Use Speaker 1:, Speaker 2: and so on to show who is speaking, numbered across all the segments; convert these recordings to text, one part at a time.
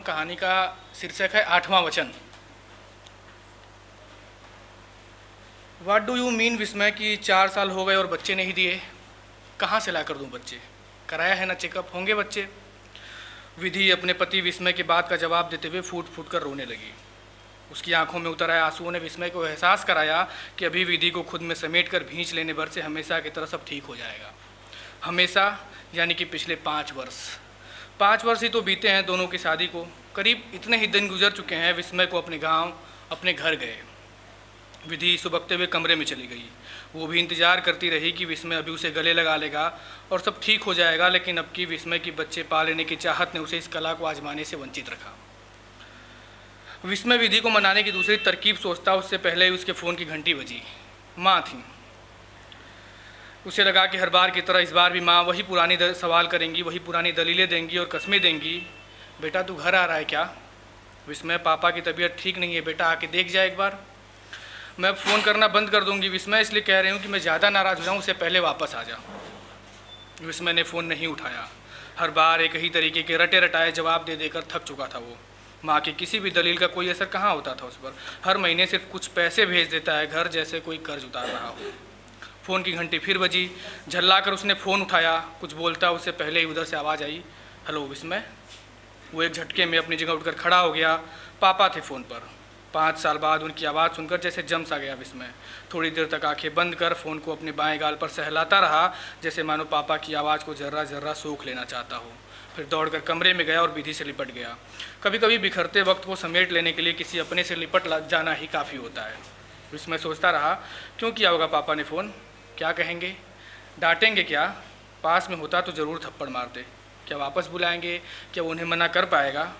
Speaker 1: कहानी का शीर्षक है आठवां वचन। व्हाट डू यू मीन विस्मय कि 4 साल हो गए और बच्चे नहीं दिए। कहाँ से ला कर दूँ बच्चे, कराया है ना चेकअप, होंगे बच्चे। विधि अपने पति विस्मय की बात का जवाब देते हुए फूट फूट कर रोने लगी। उसकी आंखों में उतर आए आंसुओं ने विस्मय को एहसास कराया कि अभी विधि को खुद में समेट कर भींच लेने भर से हमेशा की तरह सब ठीक हो जाएगा। हमेशा यानी कि पिछले 5 वर्ष। 5 वर्ष ही तो बीते हैं दोनों की शादी को। करीब इतने ही दिन गुजर चुके हैं। विस्मय को अपने गांव, अपने घर गए। विधि सुबकते हुए कमरे में चली गई। वो भी इंतजार करती रही कि विस्मय अभी उसे गले लगा लेगा और सब ठीक हो जाएगा, लेकिन अब की विस्मय की बच्चे पा लेने की चाहत ने उसे इस कला को आजमाने से वंचित रखा। विस्मय विधि को मनाने की दूसरी तरकीब सोचता उससे पहले ही उसके फ़ोन की घंटी बजी। माँ थी। उसे लगा कि हर बार की तरह इस बार भी माँ वही पुरानी सवाल करेंगी, वही पुरानी दलीलें देंगी और कस्में देंगी। बेटा तू घर आ रहा है क्या? विस्मय, पापा की तबीयत ठीक नहीं है बेटा, आके देख जाए एक बार। मैं फ़ोन करना बंद कर दूंगी विस्मय, इसलिए कह रही हूँ कि मैं ज़्यादा नाराज़ हो जाऊँ, उससे पहले वापस आ जा। विस्मय ने फ़ोन नहीं उठाया। हर बार एक ही तरीके के रटे रटाए जवाब दे देकर थक चुका था वो। माँ की किसी भी दलील का कोई असर कहाँ होता था उस पर। हर महीने सिर्फ कुछ पैसे भेज देता है घर, जैसे कोई कर्ज उतार रहा हो। फ़ोन की घंटी फिर बजी। झल्ला कर उसने फ़ोन उठाया। कुछ बोलता उससे पहले ही उधर से आवाज़ आई, हेलो विस्मय। वो एक झटके में अपनी जगह उठकर खड़ा हो गया। पापा थे फ़ोन पर। 5 साल बाद उनकी आवाज़ सुनकर जैसे जम सा गया विस्मय। थोड़ी देर तक आंखें बंद कर फ़ोन को अपने बाएं गाल पर सहलाता रहा, जैसे मानो पापा की आवाज़ को जर्रा जर्रा सूख लेना चाहता हो। फिर दौड़कर कमरे में गया और विधि से लिपट गया। कभी कभी बिखरते वक्त को समेट लेने के लिए किसी अपने से लिपट जाना ही काफ़ी होता है। विस्मय सोचता रहा, क्यों किया होगा पापा ने फ़ोन? क्या कहेंगे? डांटेंगे क्या? पास में होता तो ज़रूर थप्पड़ मारते। क्या वापस बुलाएंगे? क्या उन्हें मना कर पाएगा?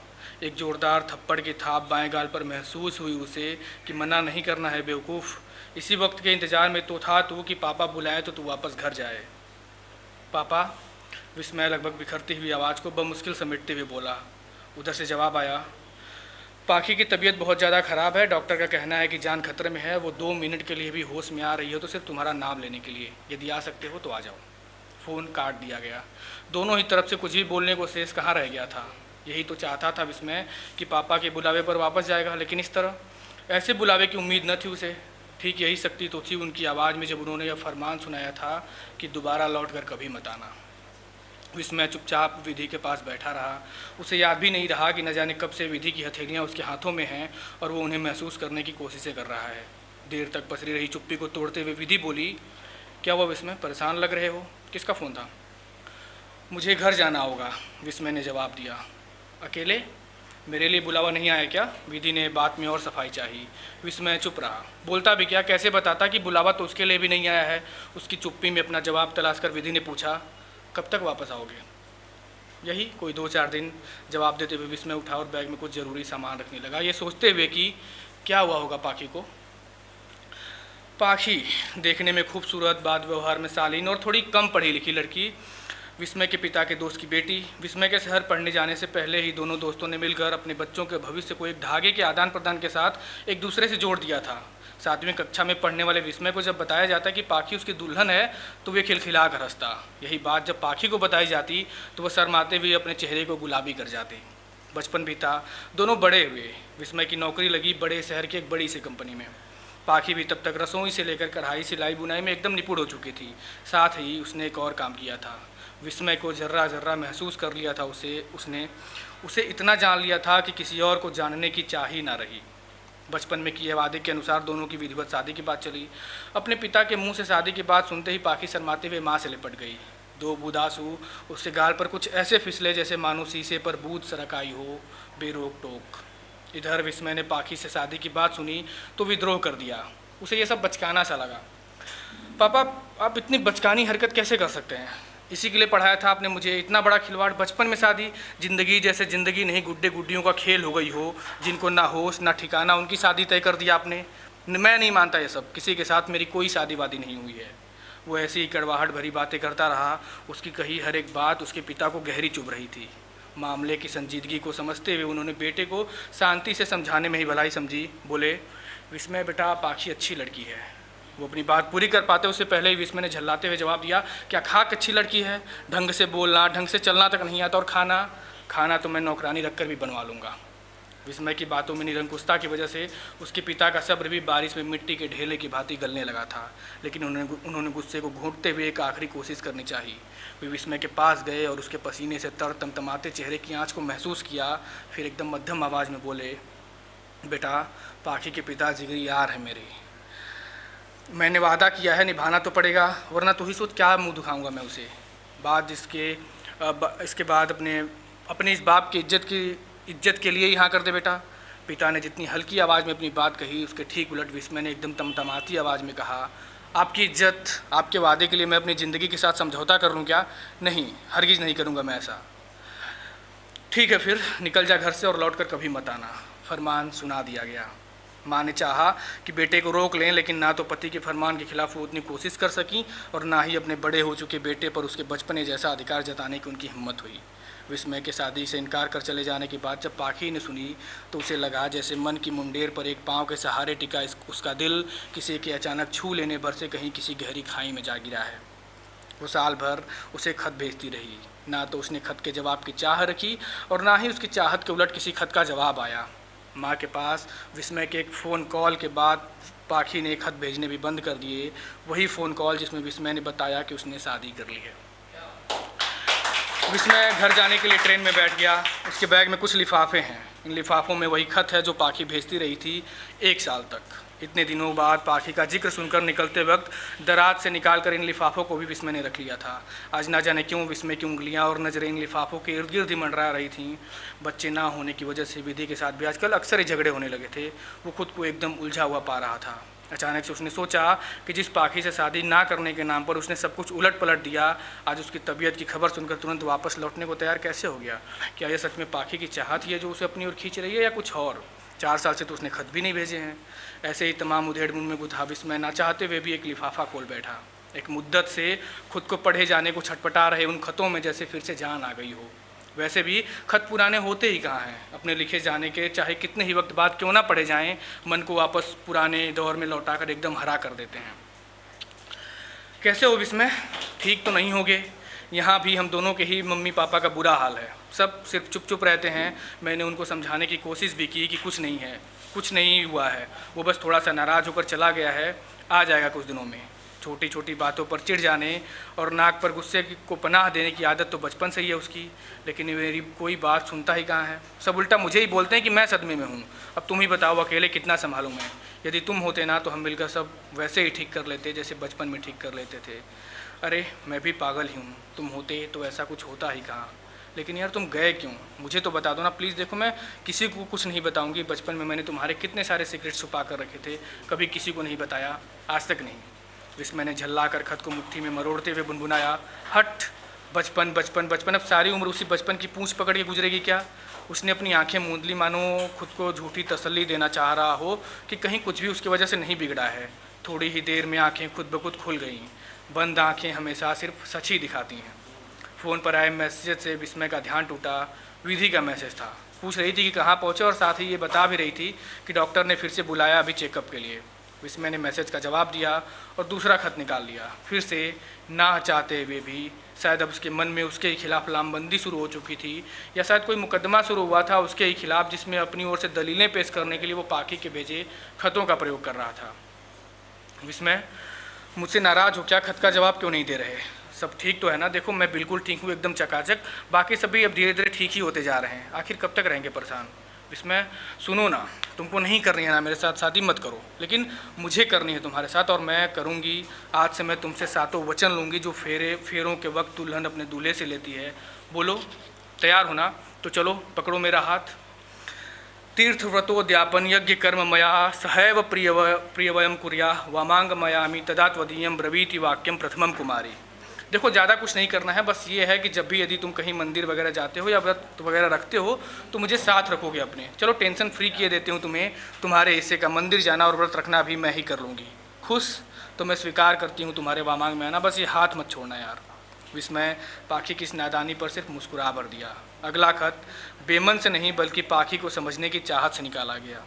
Speaker 1: एक जोरदार थप्पड़ की थाप बाएं गाल पर महसूस हुई उसे कि मना नहीं करना है बेवकूफ़। इसी वक्त के इंतज़ार में तो था तू कि पापा बुलाएं तो तू वापस घर जाए। पापा, विस्मय लगभग बिखरती हुई आवाज़ को बमुश्किल समेटते हुए बोला। उधर से जवाब आया, पाखी की तबीयत बहुत ज़्यादा ख़राब है, डॉक्टर का कहना है कि जान खतरे में है। वो 2 मिनट के लिए भी होश में आ रही हो तो सिर्फ तुम्हारा नाम लेने के लिए, यदि आ सकते हो तो आ जाओ। फ़ोन काट दिया गया। दोनों ही तरफ से कुछ भी बोलने को शेष कहाँ रह गया था। यही तो चाहता था विस्मय कि पापा के बुलावे पर वापस जाएगा, लेकिन इस तरह ऐसे बुलावे की उम्मीद न थी उसे। ठीक यही शक्ति तो थी उनकी आवाज़ में जब उन्होंने यह फरमान सुनाया था कि दोबारा लौट कर कभी मत आना। विस्मय चुपचाप विधि के पास बैठा रहा। उसे याद भी नहीं रहा कि न जाने कब से विधि की हथेलियाँ उसके हाथों में हैं और वो उन्हें महसूस करने की कोशिशें कर रहा है। देर तक पसरी रही चुप्पी को तोड़ते हुए विधि बोली, क्या हुआ विस्मय, परेशान लग रहे हो? किसका फ़ोन था? मुझे घर जाना होगा, विस्मय ने जवाब दिया। अकेले? मेरे लिए बुलावा नहीं आया क्या? विधि ने बात में और सफाई चाही। विस्मय चुप रहा। बोलता भी क्या, कैसे बताता कि बुलावा तो उसके लिए भी नहीं आया है। उसकी चुप्पी में अपना जवाब तलाश कर विधि ने पूछा, कब तक वापस आओगे? यही कोई 2-4 दिन, जवाब देते हुए विस्मय उठा और बैग में कुछ ज़रूरी सामान रखने लगा, ये सोचते हुए कि क्या हुआ होगा पाखी को। पाखी देखने में खूबसूरत, बात व्यवहार में शालीन और थोड़ी कम पढ़ी लिखी लड़की, विस्मय के पिता के दोस्त की बेटी। विस्मय के शहर पढ़ने जाने से पहले ही दोनों दोस्तों ने मिलकर अपने बच्चों के भविष्य को एक धागे के आदान प्रदान के साथ एक दूसरे से जोड़ दिया था। 7वीं कक्षा में पढ़ने वाले विस्मय को जब बताया जाता कि पाखी उसकी दुल्हन है तो वे खिलखिला कर हंसता। यही बात जब पाखी को बताई जाती तो वह शर्माते हुए अपने चेहरे को गुलाबी कर जाते। बचपन बीता, दोनों बड़े हुए। विस्मय की नौकरी लगी बड़े शहर की एक बड़ी सी कंपनी में। पाखी भी तब तक रसोई से लेकर कढ़ाई, सिलाई, बुनाई में एकदम निपुण हो चुकी थी। साथ ही उसने एक और काम किया था। विस्मय को जर्रा जर्रा महसूस कर लिया था उसने उसे इतना जान लिया था कि किसी और को जानने की चाह ही ना रही। बचपन में किए वादे के अनुसार दोनों की विधिवत शादी की बात चली। अपने पिता के मुंह से शादी की बात सुनते ही पाखी शर्माते हुए माँ से लिपट गई। 2 बूंद आंसू उसके गाल पर कुछ ऐसे फिसले जैसे मानो शीशे पर बूंद सरक आई हो, बेरोक टोक। इधर विस्मय ने पाखी से शादी की बात सुनी तो विद्रोह कर दिया। उसे यह सब बचकाना सा लगा। पापा, आप इतनी बचकानी हरकत कैसे कर सकते हैं? इसी के लिए पढ़ाया था आपने मुझे, इतना बड़ा खिलवाड़, बचपन में शादी। ज़िंदगी जैसे ज़िंदगी नहीं, गुड्डे गुड्डियों का खेल हो गई हो, जिनको ना होश ना ठिकाना, उनकी शादी तय कर दिया आपने। मैं नहीं मानता ये सब, किसी के साथ मेरी कोई शादी वादी नहीं हुई है। वो ऐसी ही कड़वाहट भरी बातें करता रहा। उसकी कही हर एक बात उसके पिता को गहरी चुभ रही थी। मामले की संजीदगी को समझते हुए उन्होंने बेटे को शांति से समझाने में ही भलाई समझी। बोले, विस्मय बेटा, पाखी अच्छी लड़की है। वो अपनी बात पूरी कर पाते उससे पहले ही विस्मय ने झल्लाते हुए जवाब दिया, क्या खाक अच्छी लड़की है? ढंग से बोलना, ढंग से चलना तक नहीं आता और खाना खाना तो मैं नौकरानी रखकर भी बनवा लूँगा। विस्मय की बातों में निरंकुशता की वजह से उसके पिता का सब्र भी बारिश में मिट्टी के ढेले की भांति गलने लगा था, लेकिन उन्होंने गुस्से को घूंटते हुए एक आखिरी कोशिश करनी चाहिए। वे विस्मय के पास गए और उसके पसीने से तर तमतमाते चेहरे की आँच को महसूस किया। फिर एकदम मध्यम आवाज़ में बोले, बेटा, पाखी के पिता जिगरी यार है मेरे, मैंने वादा किया है, निभाना तो पड़ेगा, वरना तू ही सोच क्या मुँह दिखाऊँगा मैं उसे। इसके बाद अपने इस बाप की इज्जत के लिए यहाँ कर दे बेटा। पिता ने जितनी हल्की आवाज़ में अपनी बात कही, उसके ठीक उलट विस्मय ने एकदम तमतमाती आवाज़ में कहा, आपकी इज्जत, आपके वादे के लिए मैं अपनी ज़िंदगी के साथ समझौता कर लूँ क्या? नहीं, हरगिज़ नहीं करूँगा मैं ऐसा। ठीक है, फिर निकल जा घर से और लौट कर कभी मत आना। फरमान सुना दिया गया। माँ ने चाहा कि बेटे को रोक लें, लेकिन ना तो पति के फरमान के खिलाफ वो उतनी कोशिश कर सकी और ना ही अपने बड़े हो चुके बेटे पर उसके बचपने जैसा अधिकार जताने की उनकी हिम्मत हुई। विस्मय के शादी से इनकार कर चले जाने की बात जब पाखी ने सुनी तो उसे लगा जैसे मन की मुंडेर पर एक पाँव के सहारे टिका उसका दिल किसी के अचानक छू लेने भर से कहीं किसी गहरी खाई में जा गिरा है। वो साल भर उसे खत भेजती रही, ना तो उसने खत के जवाब की चाह रखी और ना ही उसकी चाहत के उलट किसी खत का जवाब आया। माँ के पास विस्मय के एक फ़ोन कॉल के बाद पाखी ने खत भेजने भी बंद कर दिए। वही फ़ोन कॉल जिसमें विस्मय ने बताया कि उसने शादी कर ली है। विस्मय घर जाने के लिए ट्रेन में बैठ गया। उसके बैग में कुछ लिफाफे हैं। इन लिफाफों में वही खत है जो पाखी भेजती रही थी 1 साल तक। इतने दिनों बाद पाखी का जिक्र सुनकर निकलते वक्त दराज से निकालकर इन लिफाफों को भी विस्मय ने रख लिया था। आज ना जाने क्यों विस्मय की उंगलियां और नज़रें इन लिफाफों के इर्द गिर्द ही मंडरा रही थीं। बच्चे ना होने की वजह से विधि के साथ भी आजकल अक्सर ही झगड़े होने लगे थे। वो खुद को एकदम उलझा हुआ पा रहा था। अचानक से उसने सोचा कि जिस पाखी से शादी ना करने के नाम पर उसने सब कुछ उलट पलट दिया, आज उसकी तबीयत की खबर सुनकर तुरंत वापस लौटने को तैयार कैसे हो गया? क्या यह सच में पाखी की चाहत ही है जो उसे अपनी ओर खींच रही है, या कुछ और? 4 साल से तो उसने खत भी नहीं भेजे हैं। ऐसे ही तमाम उधेड़ बुन में गुथा विस्मय ना चाहते हुए भी एक लिफाफा खोल बैठा। एक मुद्दत से खुद को पढ़े जाने को छटपटा रहे उन खतों में जैसे फिर से जान आ गई हो। वैसे भी खत पुराने होते ही कहाँ हैं? अपने लिखे जाने के चाहे कितने ही वक्त बाद क्यों ना पढ़े जाएं, मन को वापस पुराने दौर में लौटाकर एकदम हरा कर देते हैं। कैसे हो विस्मय? ठीक तो नहीं होगे? यहाँ भी हम दोनों के ही मम्मी पापा का बुरा हाल है। सब सिर्फ चुप चुप रहते हैं। मैंने उनको समझाने की कोशिश भी की कि कुछ नहीं है, कुछ नहीं हुआ है, वो बस थोड़ा सा नाराज़ होकर चला गया है, आ जाएगा कुछ दिनों में। छोटी छोटी बातों पर चिढ़ जाने और नाक पर गुस्से को पनाह देने की आदत तो बचपन से ही है उसकी, लेकिन मेरी कोई बात सुनता ही कहाँ है। सब उल्टा मुझे ही बोलते हैं कि मैं सदमे में हूँ। अब तुम ही बताओ, अकेले कितना संभालूँ मैं? यदि तुम होते ना तो हम मिलकर सब वैसे ही ठीक कर लेते जैसे बचपन में ठीक कर लेते थे। अरे मैं भी पागल ही हूँ, तुम होते तो ऐसा कुछ होता ही कहाँ। लेकिन यार तुम गए क्यों? मुझे तो बता दो ना प्लीज़। देखो मैं किसी को कुछ नहीं बताऊँगी। बचपन में मैंने तुम्हारे कितने सारे सीक्रेट छुपा कर रखे थे, कभी किसी को नहीं बताया, आज तक नहीं। विस्मय ने झल्ला कर खत को मुट्ठी में मरोड़ते हुए बुनबुनाया, हट, बचपन बचपन बचपन, अब सारी उम्र उसी बचपन की पूंछ पकड़ के गुजरेगी क्या? उसने अपनी आंखें मूंद ली, मानो खुद को झूठी तसल्ली देना चाह रहा हो कि कहीं कुछ भी उसकी वजह से नहीं बिगड़ा है। थोड़ी ही देर में आंखें खुद ब खुद खुल गईं। बंद आंखें हमेशा सिर्फ सच ही दिखाती हैं। फ़ोन पर आए मैसेज से विस्मय का ध्यान टूटा। विधि का मैसेज था। पूछ रही थी कि कहाँ पहुँचे और साथ ही ये बता भी रही थी कि डॉक्टर ने फिर से बुलाया अभी चेकअप के लिए। विस्मय ने मैसेज का जवाब दिया और दूसरा खत निकाल लिया। फिर से ना चाहते हुए भी, शायद अब उसके मन में उसके खिलाफ लामबंदी शुरू हो चुकी थी, या शायद कोई मुकदमा शुरू हुआ था उसके ही खिलाफ, जिसमें अपनी ओर से दलीलें पेश करने के लिए वो पाखी के भेजे खतों का प्रयोग कर रहा था। विस्मय, मुझसे नाराज़ हो क्या? खत का जवाब क्यों नहीं दे रहे? सब ठीक तो है ना? देखो मैं बिल्कुल ठीक हूँ, एकदम चकाचक। बाकी सभी अब धीरे धीरे ठीक ही होते जा रहे हैं। आखिर कब तक रहेंगे परेशान? विस्मय, सुनो ना, तुमको नहीं करनी है ना मेरे साथ शादी, मत करो, लेकिन मुझे करनी है तुम्हारे साथ और मैं करूँगी। आज से मैं तुमसे सातों वचन लूँगी जो फेरों के वक्त दुल्हन अपने दूल्हे से लेती है। बोलो, तैयार हो ना? तो चलो पकड़ो मेरा हाथ। तीर्थ व्रतोद्यापन यज्ञ कर्म मया सहैव प्रियवयम कुर्या वामांग मयामी तदा त्वदीयम ब्रवीति वाक्यम प्रथमम कुमारी। देखो ज़्यादा कुछ नहीं करना है, बस ये है कि जब भी यदि तुम कहीं मंदिर वगैरह जाते हो या व्रत वगैरह रखते हो तो मुझे साथ रखोगे अपने। चलो टेंशन फ्री किए देते हूँ तुम्हें। तुम्हारे हिस्से का मंदिर जाना और व्रत रखना भी मैं ही कर लूँगी। खुश? तो मैं स्वीकार करती हूँ तुम्हारे वामांग में आना, बस ये हाथ मत छोड़ना यार। विस्मय पाखी की इस नादानी पर सिर्फ मुस्कुरा भर दिया। अगला खत बेमन से नहीं बल्कि पाखी को समझने की चाहत से निकाला गया।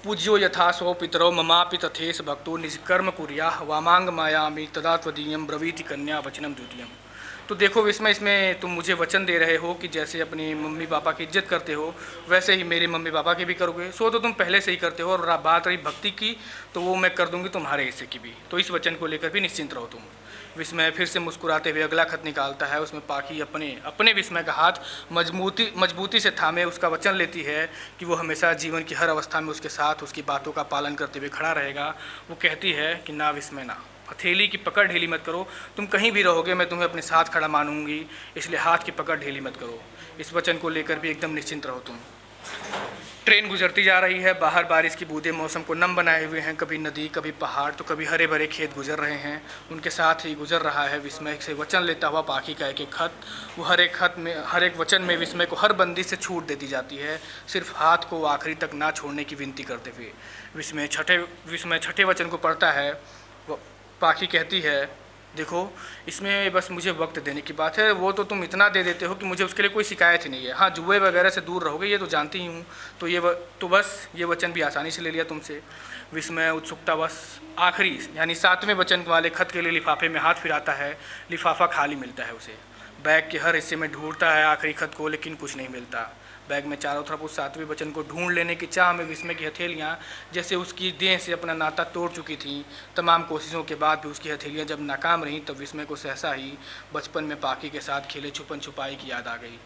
Speaker 1: पूज्यो यथा सो पितरो ममापि तथेश भक्तो निष्कर्म कुर्या वामांग मायामी तदा त्वदीयम ब्रवीति कन्या वचनम द्वितीयम। तो देखो विस्मय, इसमें तुम मुझे वचन दे रहे हो कि जैसे अपनी मम्मी पापा की इज्जत करते हो वैसे ही मेरे मम्मी पापा की भी करोगे। सो तो तुम पहले से ही करते हो, और बात रही भक्ति की तो वो मैं कर दूंगी तुम्हारे हिस्से की भी। तो इस वचन को लेकर भी निश्चिंत रहो तुम। विस्मय फिर से मुस्कुराते हुए अगला खत निकालता है। उसमें पाखी अपने अपने विस्मय का हाथ मजबूती से थामे उसका वचन लेती है कि वो हमेशा जीवन की हर अवस्था में उसके साथ उसकी बातों का पालन करते हुए खड़ा रहेगा। वो कहती है कि ना विस्मय ना, हथेली की पकड़ ढीली मत करो, तुम कहीं भी रहोगे मैं तुम्हें अपने साथ खड़ा मानूंगी, इसलिए हाथ की पकड़ ढीली मत करो। इस वचन को लेकर भी एकदम निश्चिंत रहो तुम। ट्रेन गुजरती जा रही है, बाहर बारिश की बूंदें मौसम को नम बनाए हुए हैं, कभी नदी कभी पहाड़ तो कभी हरे भरे खेत गुजर रहे हैं। उनके साथ ही गुजर रहा है विस्मय से वचन लेता हुआ पाखी का एक एक खत। वो हर एक वचन में विस्मय को हर बंदी से छूट देती जाती है, सिर्फ हाथ को आखिरी तक ना छोड़ने की विनती करते हुए। विस्मय छठे वचन को पढ़ता है। पाखी कहती है, देखो इसमें बस मुझे वक्त देने की बात है, वो तो तुम इतना दे देते हो कि मुझे उसके लिए कोई शिकायत ही नहीं है। हाँ, जुए वगैरह से दूर रहोगे ये तो जानती ही हूँ, तो बस ये वचन भी आसानी से ले लिया तुमसे। विस्मय उत्सुकता बस आखिरी यानी 7वें वचन वाले खत के लिए लिफाफे में हाथ फिराता है। लिफाफा खाली मिलता है उसे। बैग के हर हिस्से में ढूंढता है आखिरी खत को, लेकिन कुछ नहीं मिलता। बैग में चारों तरफ उस 7वें वचन को ढूंढ लेने की चाह में विस्मय की हथेलियाँ जैसे उसकी देह से अपना नाता तोड़ चुकी थीं। तमाम कोशिशों के बाद भी उसकी हथेलियाँ जब नाकाम रहीं तब विस्मय को सहसा ही बचपन में पाखी के साथ खेले छुपन छुपाई की याद आ गई।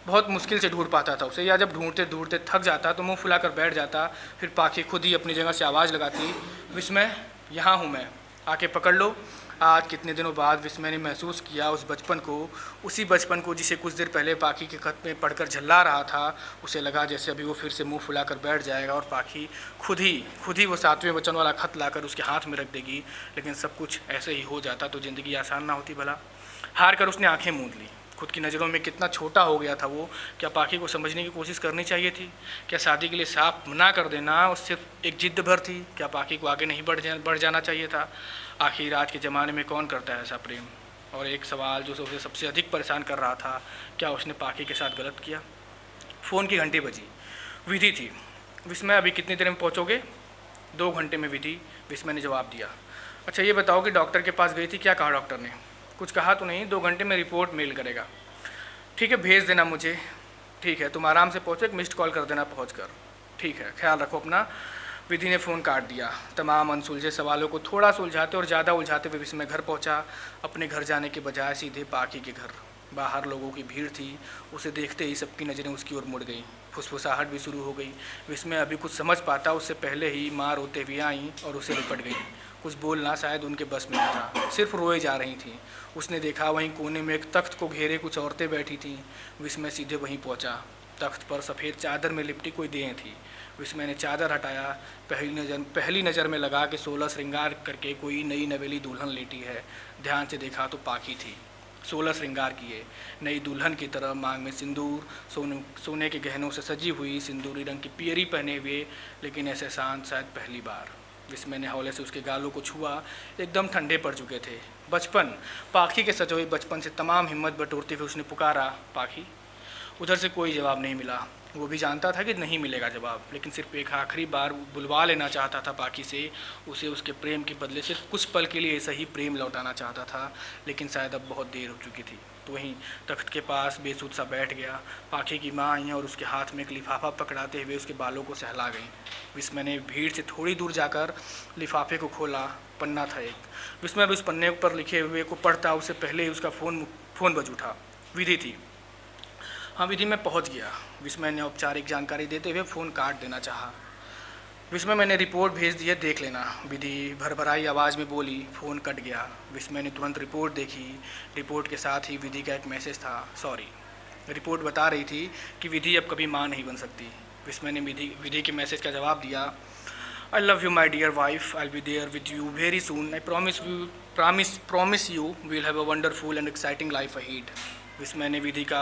Speaker 1: बहुत मुश्किल से ढूंढ पाता था उसे, या जब ढूंढते ढूंढते थक जाता तो मुँह फुलाकर बैठ जाता। फिर पाखी खुद ही अपनी जगह से आवाज़ लगाती, विस्मय यहाँ हूँ मैं, आके पकड़ लो। आज कितने दिनों बाद विस्मय ने महसूस किया उस बचपन को, उसी बचपन को जिसे कुछ देर पहले पाखी के खत में पढ़कर झल्ला रहा था। उसे लगा जैसे अभी वो फिर से मुंह फुलाकर बैठ जाएगा और पाखी खुद ही वो 7वें वचन वाला खत लाकर उसके हाथ में रख देगी। लेकिन सब कुछ ऐसे ही हो जाता तो ज़िंदगी आसान ना होती भला। हार कर उसने आंखें मूंद ली। खुद की नज़रों में कितना छोटा हो गया था वो। क्या पाखी को समझने की कोशिश करनी चाहिए थी? क्या शादी के लिए साफ मना कर देना और सिर्फ एक जिद्द भर थी? क्या पाखी को आगे नहीं बढ़ जाना चाहिए था? आखिर आज के ज़माने में कौन करता है ऐसा प्रेम? और एक सवाल जो उसे सबसे अधिक परेशान कर रहा था, क्या उसने पाखी के साथ गलत किया? फ़ोन की घंटी बजी। विधि थी। विस्मय अभी कितनी देर में पहुँचोगे? 2 घंटे में विधि, विस्मय ने जवाब दिया। अच्छा ये बताओ कि डॉक्टर के पास गई थी, क्या कहा डॉक्टर ने? कुछ कहा तो नहीं, 2 घंटे में रिपोर्ट मेल करेगा। ठीक है भेज देना मुझे। ठीक है तुम आराम से पहुँचो, एक मिस्ड कॉल कर देना पहुँच कर। ठीक है ख्याल रखो अपना। विधि ने फ़ोन काट दिया। तमाम अनसुलझे सवालों को थोड़ा सुलझाते और ज़्यादा उलझाते हुए विस्मय घर पहुंचा। अपने घर जाने के बजाय सीधे पाखी के घर। बाहर लोगों की भीड़ थी। उसे देखते ही सबकी नज़रें उसकी ओर मुड़ गईं। फुसफुसाहट भी शुरू हो गई। विस्मय अभी कुछ समझ पाता उससे पहले ही माँ रोते हुए आईं और उसे लिपट गई। कुछ बोलना शायद उनके बस में न था, सिर्फ रोए जा रही थीं। उसने देखा वहीं कोने में एक तख्त को घेरे कुछ औरतें बैठी थीं। विस्मय सीधे वहीं पहुँचा। तख्त पर सफ़ेद चादर में लिपटी कोई देह थी। विस्मय ने चादर हटाया। पहली नज़र में लगा कि 16 श्रृंगार करके कोई नई नवेली दुल्हन लेटी है। ध्यान से देखा तो पाखी थी। 16 श्रृंगार किए नई दुल्हन की तरह, मांग में सिंदूर, सोने के गहनों से सजी हुई, सिंदूरी रंग की पियरी पहने हुए, लेकिन ऐसे शांत शायद पहली बार। विस्मय ने हौले से उसके गालों को छुआ। एकदम ठंडे पड़ चुके थे। बचपन, पाखी के सजोए बचपन से तमाम हिम्मत बटोरते हुए उसने पुकारा, पाखी। उधर से कोई जवाब नहीं मिला। वो भी जानता था कि नहीं मिलेगा जवाब, लेकिन सिर्फ एक आखिरी बार बुलवा लेना चाहता था पाखी से। उसे उसके प्रेम के बदले सिर्फ कुछ पल के लिए ऐसा ही प्रेम लौटाना चाहता था, लेकिन शायद अब बहुत देर हो चुकी थी। तो वहीं तख्त के पास बेसुध सा बैठ गया। पाखी की माँ आई और उसके हाथ में एक लिफाफा पकड़ाते हुए उसके बालों को सहला गई। विस्मय ने भीड़ से थोड़ी दूर जाकर लिफाफे को खोला। पन्ना था एक। विस्मय उस पन्ने पर लिखे हुए को पढ़ता, उससे पहले ही उसका फ़ोन बज उठा। विधि थी। हाँ विधि, मैं पहुंच गया। विस्मय ने औपचारिक जानकारी देते हुए फ़ोन काट देना चाहा। विस्मय, मैंने रिपोर्ट भेज दी है, देख लेना। विधि भरभराई आवाज़ में बोली। फ़ोन कट गया। विस्मय ने तुरंत रिपोर्ट देखी। रिपोर्ट के साथ ही विधि का एक मैसेज था, सॉरी। रिपोर्ट बता रही थी कि विधि अब कभी माँ नहीं बन सकती। विस्मय ने विधि के मैसेज का जवाब दिया, I love you my dear wife, I will be there with you very soon, I promise you will have a wonderful and exciting life ahead. Vismay ने विधि का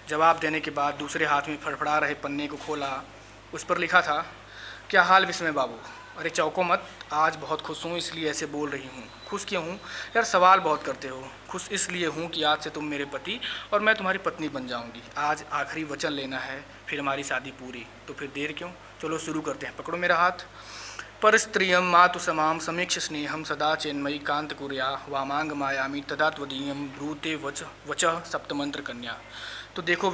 Speaker 1: जवाब देने के बाद दूसरे हाथ में फड़फड़ा रहे पन्ने को खोला। उस पर लिखा था, क्या हाल विस्मय बाबू? अरे चौंको मत, आज बहुत खुश हूँ इसलिए ऐसे बोल रही हूँ। खुश क्यों हूँ यार? सवाल बहुत करते हो। खुश इसलिए हूँ कि आज से तुम मेरे पति और मैं तुम्हारी पत्नी बन जाऊँगी। आज आखिरी वचन लेना है, फिर हमारी शादी पूरी। तो फिर देर क्यों, चलो शुरू करते हैं। पकड़ो मेरा हाथ। परस्त्रियं मातु समां समीक्ष स्नेहं सदा चेन्मयी कांत कुर्या वामांग मायामी तदा त्वदीयं ब्रूते वचः सप्तमंत्र कन्या। तो देखो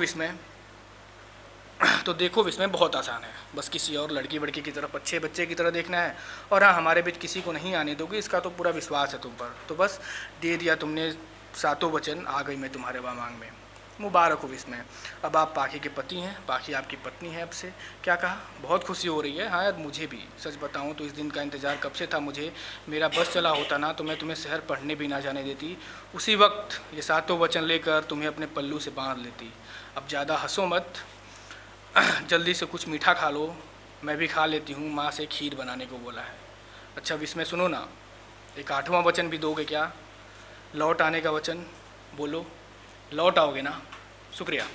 Speaker 1: विस्मय बहुत आसान है, बस किसी और लड़की वड़की की तरफ अच्छे बच्चे की तरह देखना है, और हाँ हमारे बीच किसी को नहीं आने दोगे, इसका तो पूरा विश्वास है तुम पर। तो बस दे दिया तुमने सातों वचन, आ गई मैं तुम्हारे वामांग में। मुबारक हो विस्मय, अब आप पाखी के पति हैं, पाखी आपकी पत्नी है अब से। क्या कहा? बहुत खुशी हो रही है। हाँ यार मुझे भी, सच बताऊँ तो इस दिन का इंतज़ार कब से था मुझे। मेरा बस चला होता ना तो मैं तुम्हें शहर पढ़ने भी ना जाने देती, उसी वक्त ये सातों वचन लेकर तुम्हें अपने पल्लू से बांध लेती। अब ज़्यादा हंसो मत, जल्दी से कुछ मीठा खा लो, मैं भी खा लेती हूँ, माँ से खीर बनाने को बोला है। अच्छा विस्मय सुनो ना, एक 8वां वचन भी दोगे क्या? लौट आने का वचन बोलो, लौट आओगे ना? शुक्रिया।